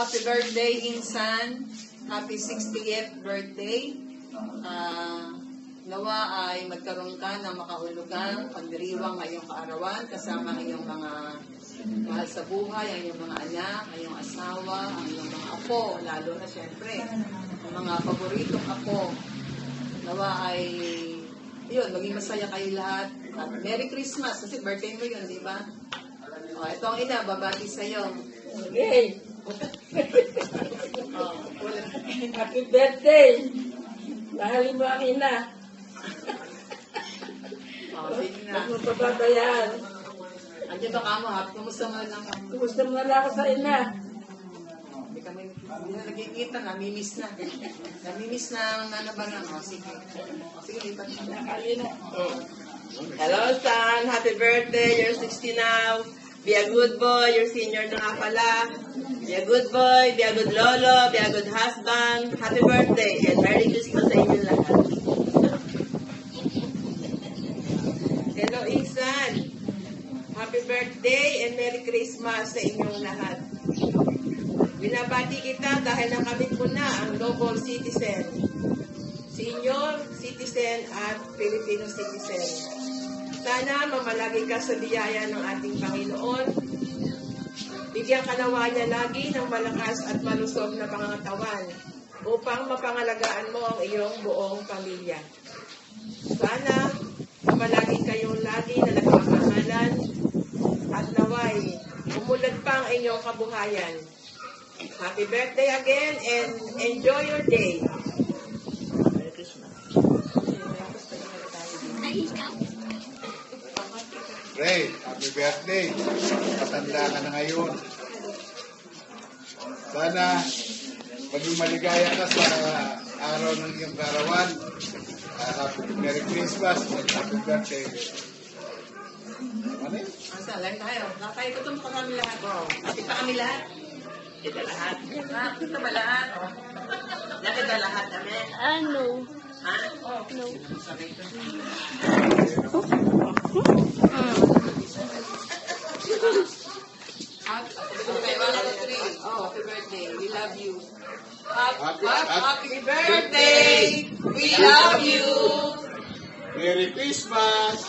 happy birthday, Insan. Happy 60th birthday. Nawa ay magkaroon ka ng makahulugang pagdiriwang ngayong kaarawan kasama ang iyong mga mahal sa buhay, ang iyong mga anak, ang iyong asawa, ang iyong mga apo, lalo na siyempre, ang mga paboritong apo. Nawa ay, yun, maging masaya kayo lahat. At Merry Christmas, kasi birthday mo yun, di ba? O, ito ang ina, babati sa'yo. Okay. Happy birthday! Mahalin mo ang ina. O, sige na. Huwag mo pababayaan. Andiyan ba kamo, ha? Kumusta mo lang kamo? Kumusta mo na ako sa ina? Hindi kami nagkikita, namimiss na. Namimiss na ang ano ba lang. O, sige. O, sige, lipat na. Nakali na. Hello, son. Happy birthday. You're 60 now. Be a good boy. You're senior na nga pala. Be a good boy. Be a good lolo. Be a good husband. Happy birthday. And Merry Christmas sa inyo lahat. Hello, Insan. Happy birthday and Merry Christmas sa inyong lahat. Binabati kita dahil nakamit mo na ang double citizen. Senior citizen at Filipino citizen. Sana mamalagi ka sa biyaya ng ating Panginoon. Bigyan ka nawa niya lagi ng malakas at malusog na pangangatawan upang mapangalagaan mo ang iyong buong pamilya. Sana mamalagi kayong lagi na nagmamahalan at naway umulad pa ang inyong kabuhayan. Happy birthday again and enjoy your day. Merry Christmas. Ray, happy birthday. Matanda ka na ngayon. Sana maging maligaya ka sa araw ng iyong karawan. Merry Christmas and happy birthday. Ano yun? Asa, lang tayo. Nakay ko itong kami lahat. Kita kami lahat. Kita lahat. Kita ba lahat? Nakita lahat kami. Ano? Ha? No. Okay, 1, 2, 3. Oh, happy birthday. We love you. Happy birthday. We love you. Merry Christmas!